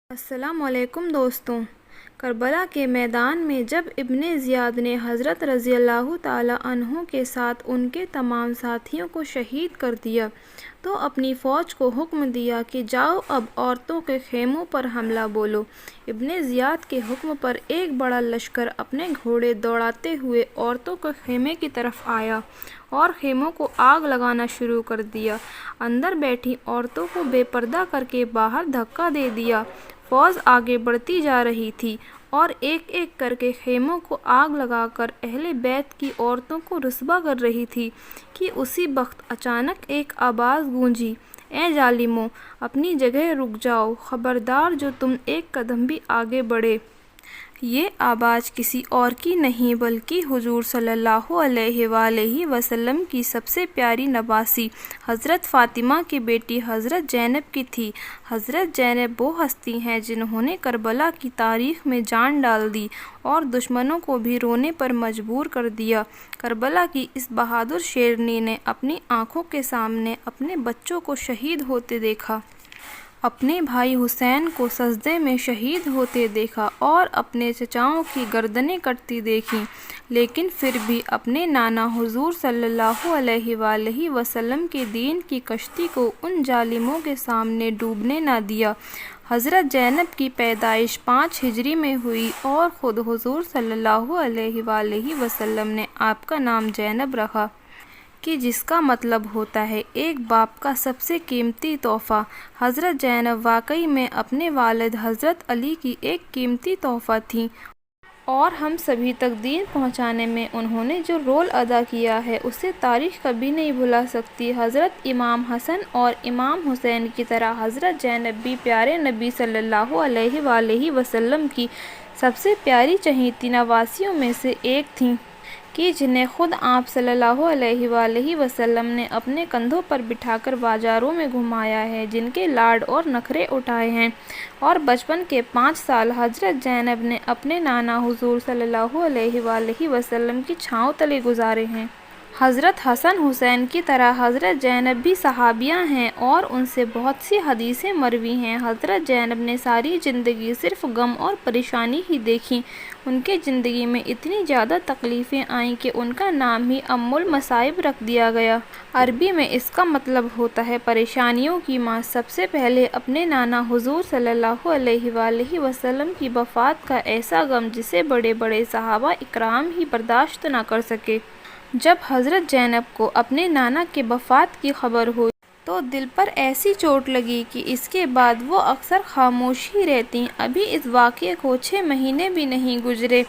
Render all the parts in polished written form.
السلام علیکم دوستوں، کربلا کے میدان میں جب ابن زیاد نے حضرت رضی اللہ تعالیٰ عنہ کے ساتھ ان کے تمام ساتھیوں کو شہید کر دیا تو اپنی فوج کو حکم دیا کہ جاؤ اب عورتوں کے خیموں پر حملہ بولو۔ ابن زیاد کے حکم پر ایک بڑا لشکر اپنے گھوڑے دوڑاتے ہوئے عورتوں کے خیمے کی طرف آیا اور خیموں کو آگ لگانا شروع کر دیا۔ اندر بیٹھی عورتوں کو بے پردہ کر کے باہر دھکا دے دیا۔ فوج آگے بڑھتی جا رہی تھی اور ایک ایک کر کے خیموں کو آگ لگا کر اہل بیت کی عورتوں کو رسوا کر رہی تھی کہ اسی وقت اچانک ایک آواز گونجی، اے ظالموں، اپنی جگہ رک جاؤ، خبردار جو تم ایک قدم بھی آگے بڑھے۔ یہ آواز کسی اور کی نہیں بلکہ حضور صلی اللہ علیہ وآلہ وسلم کی سب سے پیاری نواسی حضرت فاطمہ کی بیٹی حضرت زینب کی تھی۔ حضرت زینب وہ ہستی ہیں جنہوں نے کربلا کی تاریخ میں جان ڈال دی اور دشمنوں کو بھی رونے پر مجبور کر دیا۔ کربلا کی اس بہادر شیرنی نے اپنی آنکھوں کے سامنے اپنے بچوں کو شہید ہوتے دیکھا، اپنے بھائی حسین کو سجدے میں شہید ہوتے دیکھا اور اپنے چچاؤں کی گردنیں کٹتی دیکھیں، لیکن پھر بھی اپنے نانا حضور صلی اللہ علیہ وآلہ وسلم کے دین کی کشتی کو ان ظالموں کے سامنے ڈوبنے نہ دیا۔ حضرت زینب کی پیدائش 5 ہجری میں ہوئی اور خود حضور صلی اللہ علیہ وآلہ وسلم نے آپ کا نام زینب رکھا کہ جس کا مطلب ہوتا ہے ایک باپ کا سب سے قیمتی تحفہ۔ حضرت زینب واقعی میں اپنے والد حضرت علی کی ایک قیمتی تحفہ تھیں اور ہم سبھی تک دین پہنچانے میں انہوں نے جو رول ادا کیا ہے اسے تاریخ کبھی نہیں بھلا سکتی۔ حضرت امام حسن اور امام حسین کی طرح حضرت زینب بھی پیارے نبی صلی اللہ علیہ وآلہ وسلم کی سب سے پیاری چہیتی نواسیوں میں سے ایک تھیں کہ جنہیں خود آپ صلی اللہ علیہ وآلہ وسلم نے اپنے کندھوں پر بٹھا کر بازاروں میں گھمایا ہے، جن کے لاڈ اور نخرے اٹھائے ہیں، اور بچپن کے 5 سال حضرت زینب نے اپنے نانا حضور صلی اللہ علیہ وآلہ وسلم کی چھاؤں تلے گزارے ہیں۔ حضرت حسن حسین کی طرح حضرت زینب بھی صحابیہ ہیں اور ان سے بہت سی حدیثیں مروی ہیں۔ حضرت زینب نے ساری زندگی صرف غم اور پریشانی ہی دیکھی۔ ان کے زندگی میں اتنی زیادہ تکلیفیں آئیں کہ ان کا نام ہی ام المصائب رکھ دیا گیا۔ عربی میں اس کا مطلب ہوتا ہے پریشانیوں کی ماں۔ سب سے پہلے اپنے نانا حضور صلی اللہ علیہ وآلہ وسلم کی وفات کا ایسا غم جسے بڑے بڑے صحابہ اکرام ہی برداشت نہ کر سکے۔ جب حضرت زینب کو اپنے نانا کے وفات کی خبر ہوئی تو دل پر ایسی چوٹ لگی کہ اس کے بعد وہ اکثر خاموش ہی رہتیں۔ ابھی اس واقعے کو 6 مہینے بھی نہیں گزرے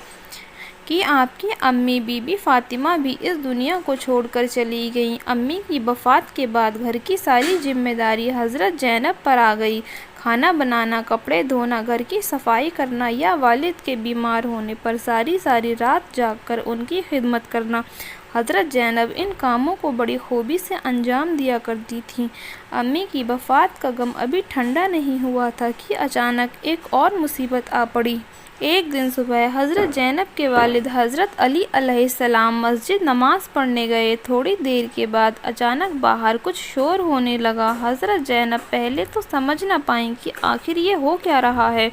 کہ آپ کی امی بی بی فاطمہ بھی اس دنیا کو چھوڑ کر چلی گئیں۔ امی کی وفات کے بعد گھر کی ساری ذمہ داری حضرت زینب پر آ گئی۔ کھانا بنانا، کپڑے دھونا، گھر کی صفائی کرنا یا والد کے بیمار ہونے پر ساری رات جاگ کر ان کی خدمت کرنا۔ حضرت زینب ان کاموں کو بڑی خوبی سے انجام دیا کرتی تھیں۔ امی کی وفات کا غم ابھی ٹھنڈا نہیں ہوا تھا کہ اچانک ایک اور مصیبت آ پڑی۔ ایک دن صبح حضرت زینب کے والد حضرت علی علیہ السلام مسجد نماز پڑھنے گئے۔ تھوڑی دیر کے بعد اچانک باہر کچھ شور ہونے لگا۔ حضرت زینب پہلے تو سمجھ نہ پائیں کہ آخر یہ ہو کیا رہا ہے،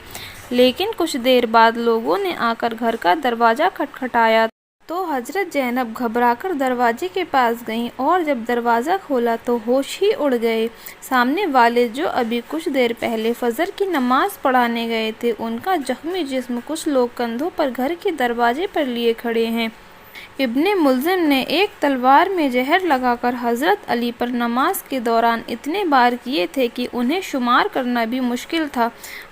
لیکن کچھ دیر بعد لوگوں نے آ کر گھر کا دروازہ کھٹکھٹایا تو حضرت زینب گھبرا کر دروازے کے پاس گئیں اور جب دروازہ کھولا تو ہوش ہی اڑ گئے۔ سامنے والد جو ابھی کچھ دیر پہلے فجر کی نماز پڑھانے گئے تھے، ان کا زخمی جسم کچھ لوگ کندھوں پر گھر کے دروازے پر لیے کھڑے ہیں۔ ابن ملجم نے ایک تلوار میں زہر لگا کر حضرت علی پر نماز کے دوران اتنے بار کیے تھے کہ انہیں شمار کرنا بھی مشکل تھا۔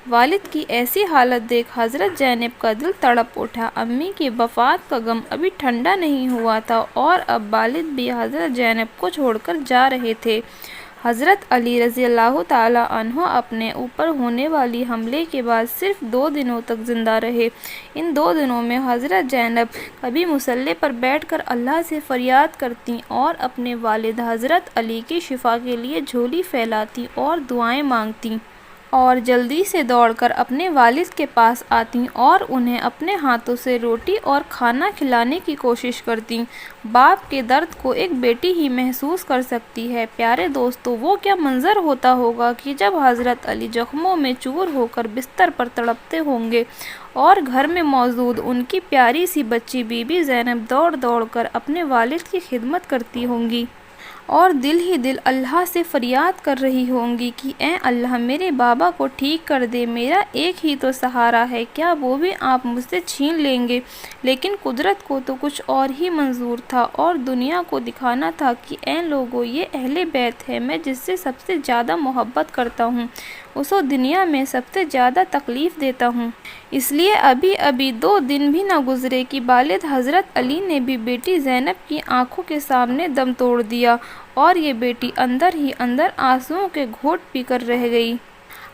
والد کی ایسی حالت دیکھ حضرت زینب کا دل تڑپ اٹھا۔ امی کی وفات کا غم ابھی ٹھنڈا نہیں ہوا تھا اور اب والد بھی حضرت زینب کو چھوڑ کر جا رہے تھے۔ حضرت علی رضی اللہ تعالیٰ عنہ اپنے اوپر ہونے والی حملے کے بعد صرف 2 دنوں تک زندہ رہے۔ ان 2 دنوں میں حضرت زینب کبھی مصلے پر بیٹھ کر اللہ سے فریاد کرتیں اور اپنے والد حضرت علی کی شفا کے لیے جھولی پھیلاتی اور دعائیں مانگتیں۔ اور جلدی سے دوڑ کر اپنے والد کے پاس آتیں اور انہیں اپنے ہاتھوں سے روٹی اور کھانا کھلانے کی کوشش کرتیں۔ باپ کے درد کو ایک بیٹی ہی محسوس کر سکتی ہے۔ پیارے دوستو، وہ کیا منظر ہوتا ہوگا کہ جب حضرت علی زخموں میں چور ہو کر بستر پر تڑپتے ہوں گے اور گھر میں موجود ان کی پیاری سی بچی بی بی زینب دوڑ دوڑ کر اپنے والد کی خدمت کرتی ہوں گی اور دل ہی دل اللہ سے فریاد کر رہی ہوں گی کہ اے اللہ، میرے بابا کو ٹھیک کر دے، میرا ایک ہی تو سہارا ہے، کیا وہ بھی آپ مجھ سے چھین لیں گے؟ لیکن قدرت کو تو کچھ اور ہی منظور تھا اور دنیا کو دکھانا تھا کہ اے لوگو، یہ اہل بیت ہے، میں جس سے سب سے زیادہ محبت کرتا ہوں اسو دنیا میں سب سے زیادہ تکلیف دیتا ہوں۔ اس لیے ابھی 2 دن بھی نہ گزرے کہ والد حضرت علی نے بھی بیٹی زینب کی آنکھوں کے سامنے دم توڑ دیا اور یہ بیٹی اندر ہی اندر آنسوؤں کے گھونٹ پی کر رہ گئی۔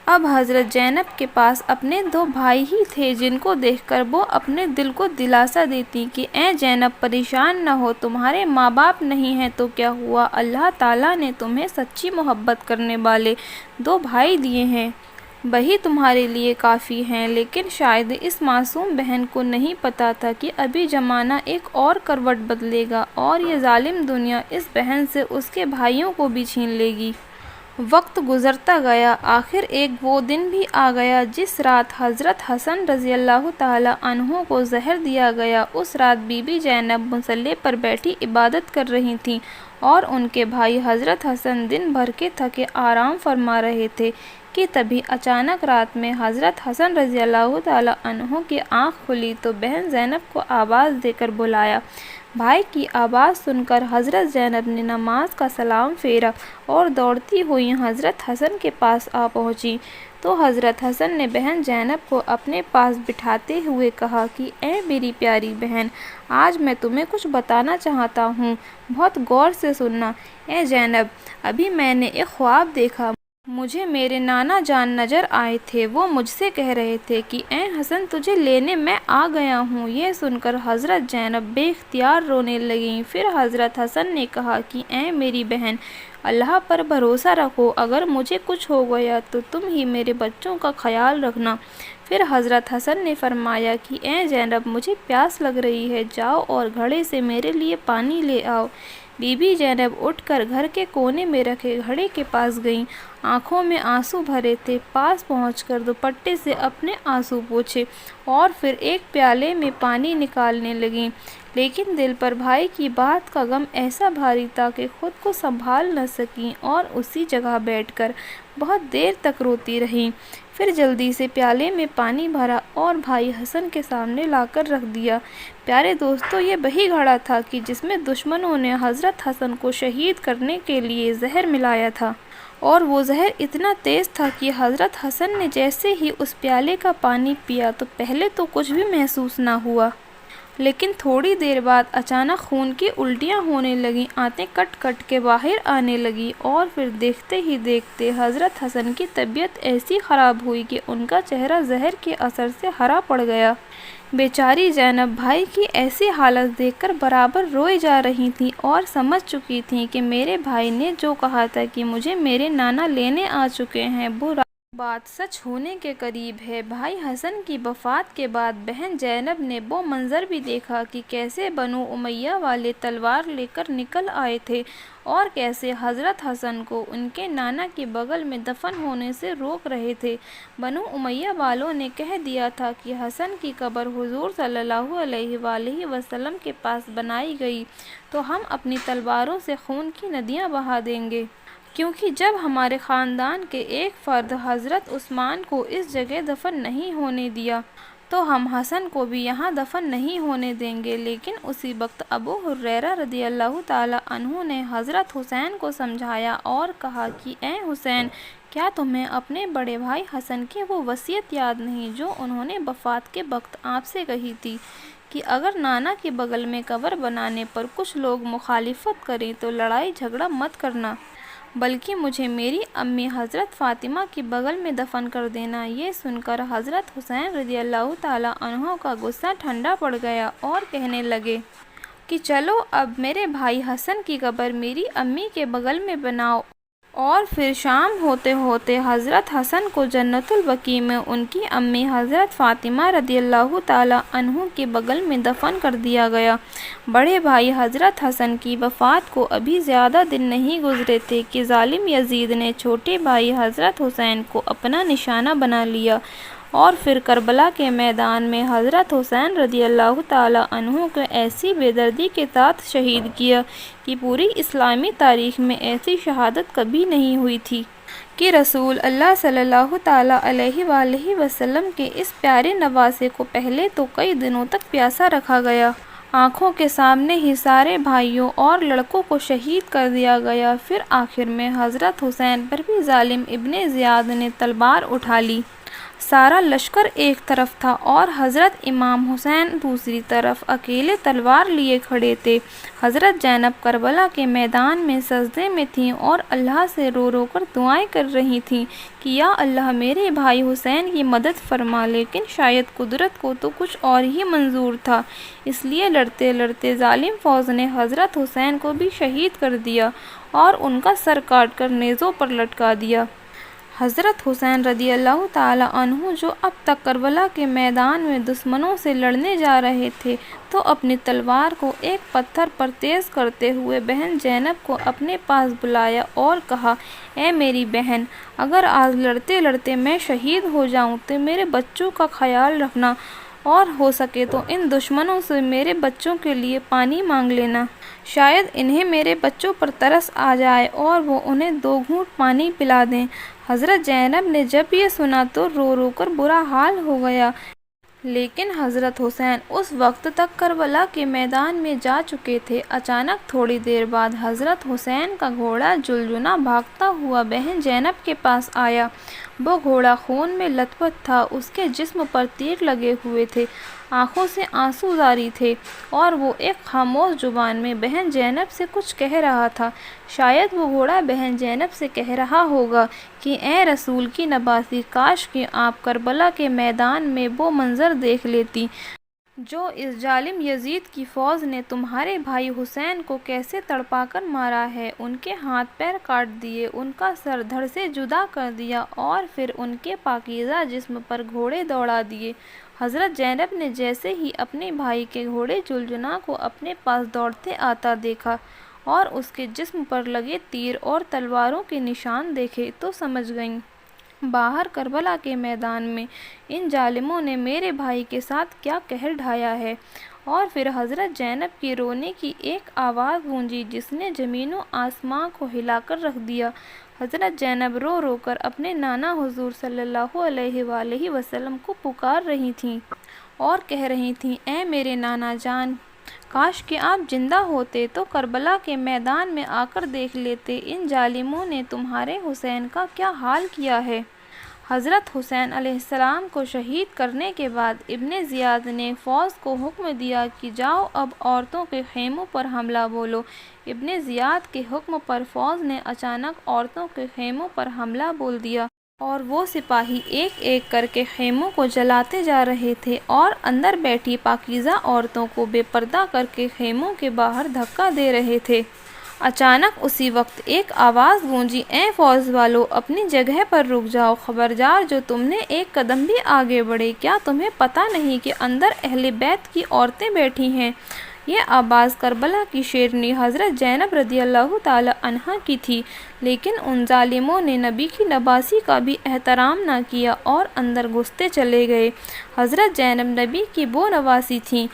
اب حضرت زینب کے پاس اپنے 2 بھائی ہی تھے جن کو دیکھ کر وہ اپنے دل کو دلاسا دیتی کہ اے زینب، پریشان نہ ہو، تمہارے ماں باپ نہیں ہیں تو کیا ہوا، اللہ تعالیٰ نے تمہیں سچی محبت کرنے والے 2 بھائی دیے ہیں، وہی تمہارے لیے کافی ہیں۔ لیکن شاید اس معصوم بہن کو نہیں پتا تھا کہ ابھی زمانہ ایک اور کروٹ بدلے گا اور یہ ظالم دنیا اس بہن سے اس کے بھائیوں کو بھی چھین لے گی۔ وقت گزرتا گیا، آخر ایک وہ دن بھی آ گیا جس رات حضرت حسن رضی اللہ تعالیٰ عنہ کو زہر دیا گیا۔ اس رات بی بی زینب مصلے پر بیٹھی عبادت کر رہی تھیں اور ان کے بھائی حضرت حسن دن بھر کے تھکے آرام فرما رہے تھے کہ تبھی اچانک رات میں حضرت حسن رضی اللہ تعالیٰ عنہ کی آنکھ کھلی تو بہن زینب کو آواز دے کر بلایا۔ بھائی کی آواز سن کر حضرت زینب نے نماز کا سلام پھیرا اور دوڑتی ہوئی حضرت حسن کے پاس آ پہنچی تو حضرت حسن نے بہن زینب کو اپنے پاس بٹھاتے ہوئے کہا کہ اے میری پیاری بہن، آج میں تمہیں کچھ بتانا چاہتا ہوں، بہت غور سے سننا۔ اے زینب، ابھی میں نے ایک خواب دیکھا، مجھے میرے نانا جان نظر آئے تھے، وہ مجھ سے کہہ رہے تھے کہ اے حسن، تجھے لینے میں آ گیا ہوں۔ یہ سن کر حضرت زینب بے اختیار رونے لگیں۔ پھر حضرت حسن نے کہا کہ اے میری بہن، اللہ پر بھروسہ رکھو، اگر مجھے کچھ ہو گیا تو تم ہی میرے بچوں کا خیال رکھنا۔ پھر حضرت حسن نے فرمایا کہ اے زینب، مجھے پیاس لگ رہی ہے، جاؤ اور گھڑے سے میرے لیے پانی لے آؤ۔ بی بی زینب اٹھ کر گھر کے کونے میں رکھے گھڑے کے پاس گئیں، آنکھوں میں آنسو بھرے تھے، پاس پہنچ کر دوپٹے سے اپنے آنسو پوچھے اور پھر ایک پیالے میں پانی نکالنے لگیں، لیکن دل پر بھائی کی بات کا غم ایسا بھاری تھا کہ خود کو سنبھال نہ سکیں اور اسی جگہ بیٹھ کر بہت دیر تک روتی رہیں۔ پھر جلدی سے پیالے میں پانی بھرا اور بھائی حسن کے سامنے لا کر رکھ دیا۔ پیارے دوستو، یہ وہی گھڑا تھا کہ جس میں دشمنوں نے حضرت حسن کو شہید کرنے کے لیے زہر ملایا تھا، اور وہ زہر اتنا تیز تھا کہ حضرت حسن نے جیسے ہی اس پیالے کا پانی پیا تو پہلے تو کچھ بھی محسوس نہ ہوا، لیکن تھوڑی دیر بعد اچانک خون کی الٹیاں ہونے لگیں، آنتیں کٹ کٹ کے باہر آنے لگیں اور پھر دیکھتے ہی دیکھتے حضرت حسن کی طبیعت ایسی خراب ہوئی کہ ان کا چہرہ زہر کے اثر سے ہرا پڑ گیا۔ بیچاری زینب بھائی کی ایسی حالت دیکھ کر برابر روئے جا رہی تھیں اور سمجھ چکی تھیں کہ میرے بھائی نے جو کہا تھا کہ مجھے میرے نانا لینے آ چکے ہیں، وہ بات سچ ہونے کے قریب ہے۔ بھائی حسن کی وفات کے بعد بہن زینب نے وہ منظر بھی دیکھا کہ کیسے بنو امیہ والے تلوار لے کر نکل آئے تھے اور کیسے حضرت حسن کو ان کے نانا کے بغل میں دفن ہونے سے روک رہے تھے۔ بنو امیہ والوں نے کہہ دیا تھا کہ حسن کی قبر حضور صلی اللہ علیہ وآلہ وسلم کے پاس بنائی گئی تو ہم اپنی تلواروں سے خون کی ندیاں بہا دیں گے، کیونکہ جب ہمارے خاندان کے ایک فرد حضرت عثمان کو اس جگہ دفن نہیں ہونے دیا تو ہم حسن کو بھی یہاں دفن نہیں ہونے دیں گے۔ لیکن اسی وقت ابو ہریرہ رضی اللہ تعالیٰ عنہ نے حضرت حسین کو سمجھایا اور کہا کہ اے حسین، کیا تمہیں اپنے بڑے بھائی حسن کی وہ وصیت یاد نہیں جو انہوں نے وفات کے وقت آپ سے کہی تھی کہ اگر نانا کے بغل میں قبر بنانے پر کچھ لوگ مخالفت کریں تو لڑائی جھگڑا مت کرنا، بلکہ مجھے میری امی حضرت فاطمہ کے بغل میں دفن کر دینا۔ یہ سن کر حضرت حسین رضی اللہ تعالیٰ عنہ کا غصہ ٹھنڈا پڑ گیا اور کہنے لگے کہ چلو اب میرے بھائی حسن کی قبر میری امی کے بغل میں بناؤ اور پھر شام ہوتے ہوتے حضرت حسن کو جنت البقیع میں ان کی امی حضرت فاطمہ رضی اللہ تعالی عنہ کے بغل میں دفن کر دیا گیا۔ بڑے بھائی حضرت حسن کی وفات کو ابھی زیادہ دن نہیں گزرے تھے کہ ظالم یزید نے چھوٹے بھائی حضرت حسین کو اپنا نشانہ بنا لیا اور پھر کربلا کے میدان میں حضرت حسین رضی اللہ تعالی عنہ کو ایسی بے دردی کے ساتھ شہید کیا کہ پوری اسلامی تاریخ میں ایسی شہادت کبھی نہیں ہوئی تھی کہ رسول اللہ صلی اللہ تعالی علیہ وآلہ وسلم کے اس پیارے نواسے کو پہلے تو کئی دنوں تک پیاسا رکھا گیا، آنکھوں کے سامنے ہی سارے بھائیوں اور لڑکوں کو شہید کر دیا گیا، پھر آخر میں حضرت حسین پر بھی ظالم ابن زیاد نے تلوار اٹھا لی۔ سارا لشکر ایک طرف تھا اور حضرت امام حسین دوسری طرف اکیلے تلوار لیے کھڑے تھے۔ حضرت زینب کربلا کے میدان میں سجدے میں تھیں اور اللہ سے رو رو کر دعائیں کر رہی تھیں کہ یا اللہ میرے بھائی حسین کی مدد فرما، لیکن شاید قدرت کو تو کچھ اور ہی منظور تھا، اس لیے لڑتے لڑتے ظالم فوج نے حضرت حسین کو بھی شہید کر دیا اور ان کا سر کاٹ کر نیزوں پر لٹکا دیا۔ حضرت حسین رضی اللہ تعالی عنہ جو اب تک کربلا کے میدان میں دشمنوں سے لڑنے جا رہے تھے، تو اپنی تلوار کو ایک پتھر پر تیز کرتے ہوئے بہن زینب کو اپنے پاس بلایا اور کہا، اے میری بہن، اگر آج لڑتے لڑتے میں شہید ہو جاؤں تو میرے بچوں کا خیال رکھنا اور ہو سکے تو ان دشمنوں سے میرے بچوں کے لیے پانی مانگ لینا، شاید انہیں میرے بچوں پر ترس آ جائے اور وہ انہیں 2 گھونٹ پانی پلا دیں۔ حضرت زینب نے جب یہ سنا تو رو رو کر برا حال ہو گیا، لیکن حضرت حسین اس وقت تک کربلا کے میدان میں جا چکے تھے۔ اچانک تھوڑی دیر بعد حضرت حسین کا گھوڑا جلجنا بھاگتا ہوا بہن زینب کے پاس آیا۔ وہ گھوڑا خون میں لت پت تھا، اس کے جسم پر تیر لگے ہوئے تھے، آنکھوں سے آنسو جاری تھے اور وہ ایک خاموش زبان میں بہن زینب سے کچھ کہہ رہا تھا۔ شاید وہ گھوڑا بہن زینب سے کہہ رہا ہوگا کہ اے رسول کی نواسی، کاش کہ آپ کربلا کے میدان میں وہ منظر دیکھ لیتی جو اس ظالم یزید کی فوج نے تمہارے بھائی حسین کو کیسے تڑپا کر مارا ہے، ان کے ہاتھ پیر کاٹ دیے، ان کا سر دھڑ سے جدا کر دیا اور پھر ان کے پاکیزہ جسم پر گھوڑے دوڑا دیے۔ حضرت زینب نے جیسے ہی اپنے بھائی کے گھوڑے جلجنا کو اپنے پاس دوڑتے آتا دیکھا اور اس کے جسم پر لگے تیر اور تلواروں کے نشان دیکھے تو سمجھ گئیں باہر کربلا کے میدان میں ان ظالموں نے میرے بھائی کے ساتھ کیا قہر ڈھایا ہے۔ اور پھر حضرت زینب کی رونے کی ایک آواز گونجی جس نے زمین و آسمان کو ہلا کر رکھ دیا۔ حضرت زینب رو رو کر اپنے نانا حضور صلی اللہ علیہ وآلہ وسلم کو پکار رہی تھیں اور کہہ رہی تھیں، اے میرے نانا جان، کاش کہ آپ زندہ ہوتے تو کربلا کے میدان میں آ کر دیکھ لیتے ان ظالموں نے تمہارے حسین کا کیا حال کیا ہے۔ حضرت حسین علیہ السلام کو شہید کرنے کے بعد ابن زیاد نے فوج کو حکم دیا کہ جاؤ اب عورتوں کے خیموں پر حملہ بولو۔ ابن زیاد کے حکم پر فوج نے اچانک عورتوں کے خیموں پر حملہ بول دیا اور وہ سپاہی ایک ایک کر کے خیموں کو جلاتے جا رہے تھے اور اندر بیٹھی پاکیزہ عورتوں کو بے پردہ کر کے خیموں کے باہر دھکا دے رہے تھے۔ اچانک اسی وقت ایک آواز گونجی، اے فوج والو، اپنی جگہ پر رک جاؤ، خبردار جو تم نے ایک قدم بھی آگے بڑھے، کیا تمہیں پتہ نہیں کہ اندر اہل بیت کی عورتیں بیٹھی ہیں؟ یہ آواز کربلا کی شیرنی حضرت زینب رضی اللہ تعالی عنہا کی تھی، لیکن ان ظالموں نے نبی کی نواسی کا بھی احترام نہ کیا اور اندر گھستے چلے گئے۔ حضرت زینب نبی کی وہ نواسی تھیں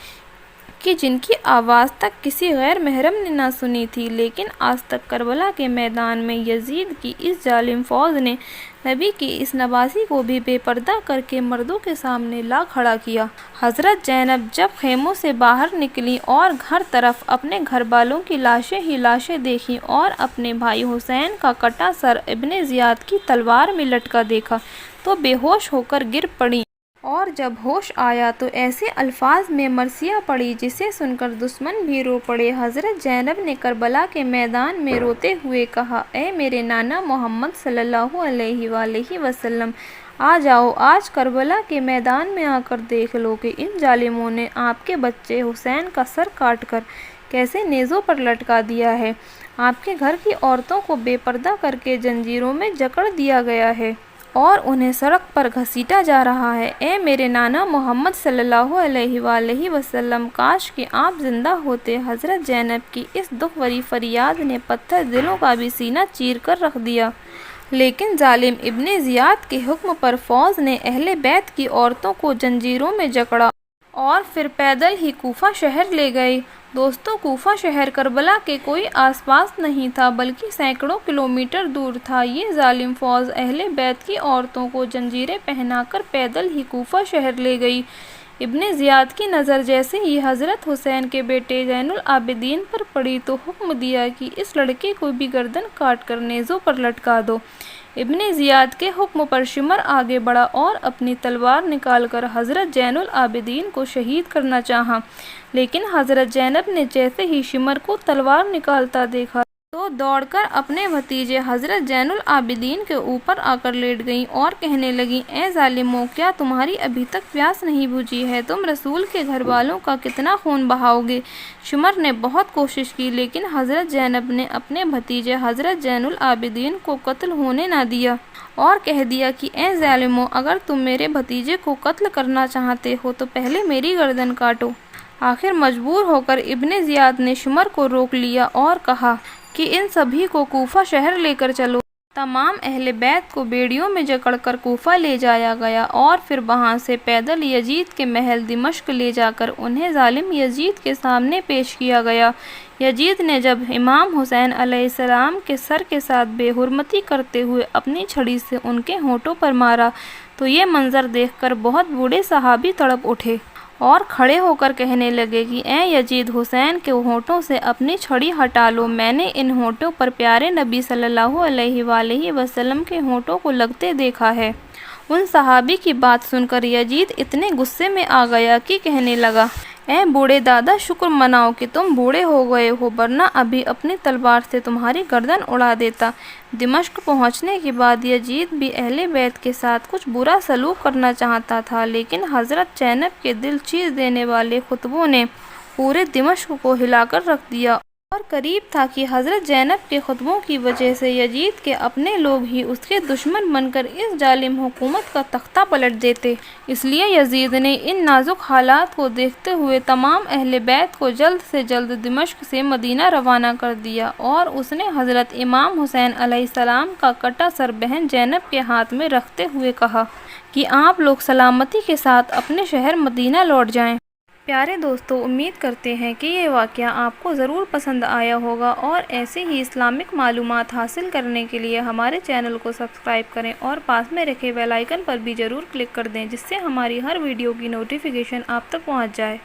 کہ جن کی آواز تک کسی غیر محرم نے نہ سنی تھی، لیکن آج تک کربلا کے میدان میں یزید کی اس ظالم فوج نے نبی کی اس نواسی کو بھی بے پردہ کر کے مردوں کے سامنے لا کھڑا کیا۔ حضرت زینب جب خیموں سے باہر نکلی اور ہر طرف اپنے گھر والوں کی لاشیں ہی لاشیں دیکھی اور اپنے بھائی حسین کا کٹا سر ابن زیاد کی تلوار میں لٹکا دیکھا تو بے ہوش ہو کر گر پڑی، اور جب ہوش آیا تو ایسے الفاظ میں مرثیہ پڑی جسے سن کر دشمن بھی رو پڑے۔ حضرت زینب نے کربلا کے میدان میں روتے ہوئے کہا، اے میرے نانا محمد صلی اللہ علیہ وآلہ وسلم، آ جاؤ، آج کربلا کے میدان میں آ کر دیکھ لو کہ ان ظالموں نے آپ کے بچے حسین کا سر کاٹ کر کیسے نیزوں پر لٹکا دیا ہے۔ آپ کے گھر کی عورتوں کو بے پردہ کر کے زنجیروں میں جکڑ دیا گیا ہے اور انہیں سڑک پر گھسیٹا جا رہا ہے۔ اے میرے نانا محمد صلی اللہ علیہ وآلہ وسلم، کاش کہ آپ زندہ ہوتے۔ حضرت زینب کی اس دکھ بھری فریاد نے پتھر دلوں کا بھی سینہ چیر کر رکھ دیا۔ لیکن ظالم ابن زیاد کے حکم پر فوج نے اہل بیت کی عورتوں کو زنجیروں میں جکڑا اور پھر پیدل ہی کوفہ شہر لے گئے۔ دوستو، کوفہ شہر کربلا کے کوئی آس پاس نہیں تھا بلکہ سینکڑوں کلومیٹر دور تھا۔ یہ ظالم فوج اہل بیت کی عورتوں کو زنجیریں پہنا کر پیدل ہی کوفہ شہر لے گئی۔ ابن زیاد کی نظر جیسے ہی حضرت حسین کے بیٹے زین العابدین پر پڑی تو حکم دیا کہ اس لڑکے کو بھی گردن کاٹ کر نیزوں پر لٹکا دو۔ ابن زیاد کے حکم پر شمر آگے بڑھا اور اپنی تلوار نکال کر حضرت زین العابدین کو شہید کرنا چاہا، لیکن حضرت زینب نے جیسے ہی شمر کو تلوار نکالتا دیکھا تو دوڑ کر اپنے بھتیجے حضرت زین العابدین کے اوپر آ کر لیٹ گئیں اور کہنے لگیں، اے ظالموں، کیا تمہاری ابھی تک پیاس نہیں بجھی ہے؟ تم رسول کے گھر والوں کا کتنا خون بہاؤ گے؟ شمر نے بہت کوشش کی لیکن حضرت زینب نے اپنے بھتیجے حضرت زین العابدین کو قتل ہونے نہ دیا اور کہہ دیا کہ اے ظالموں، اگر تم میرے بھتیجے کو قتل کرنا چاہتے ہو تو پہلے میری گردن کاٹو۔ آخر مجبور ہو کر ابن زیاد نے شمر کو روک لیا اور کہا کہ ان سبھی کو کوفہ شہر لے کر چلو۔ تمام اہل بیت کو بیڑیوں میں جکڑ کر کوفہ لے جایا گیا اور پھر وہاں سے پیدل یزید کے محل دمشق لے جا کر انہیں ظالم یزید کے سامنے پیش کیا گیا۔ یزید نے جب امام حسین علیہ السلام کے سر کے ساتھ بے حرمتی کرتے ہوئے اپنی چھڑی سے ان کے ہونٹوں پر مارا تو یہ منظر دیکھ کر بہت بوڑھے صحابی تڑپ اٹھے اور کھڑے ہو کر کہنے لگے کہ اے یزید، حسین کے ہونٹوں سے اپنی چھڑی ہٹا لو، میں نے ان ہونٹوں پر پیارے نبی صلی اللہ علیہ وآلہ وسلم کے ہونٹوں کو لگتے دیکھا ہے۔ ان صحابی کی بات سن کر یزید اتنے غصے میں آ گیا کہ کہنے لگا، اے بوڑھے دادا، شکر مناؤ کہ تم بوڑھے ہو گئے ہو، ورنہ ابھی اپنی تلوار سے تمہاری گردن اڑا دیتا۔ دمشق پہنچنے کے بعد یزید بھی اہل بیت کے ساتھ کچھ برا سلوک کرنا چاہتا تھا، لیکن حضرت زینب کے دل چیر دینے والے خطبوں نے پورے دمشق کو ہلا کر رکھ دیا اور قریب تھا کہ حضرت زینب کے خطبوں کی وجہ سے یزید کے اپنے لوگ ہی اس کے دشمن بن کر اس ظالم حکومت کا تختہ پلٹ دیتے۔ اس لیے یزید نے ان نازک حالات کو دیکھتے ہوئے تمام اہل بیت کو جلد سے جلد دمشق سے مدینہ روانہ کر دیا اور اس نے حضرت امام حسین علیہ السلام کا کٹا سر بہن زینب کے ہاتھ میں رکھتے ہوئے کہا کہ آپ لوگ سلامتی کے ساتھ اپنے شہر مدینہ لوٹ جائیں۔ پیارے دوستو، امید کرتے ہیں کہ یہ واقعہ آپ کو ضرور پسند آیا ہوگا اور ایسے ہی اسلامک معلومات حاصل کرنے کے لیے ہمارے چینل کو سبسکرائب کریں اور پاس میں رکھے بیل آئیکن پر بھی ضرور کلک کر دیں، جس سے ہماری ہر ویڈیو کی نوٹیفیکیشن آپ تک پہنچ جائے۔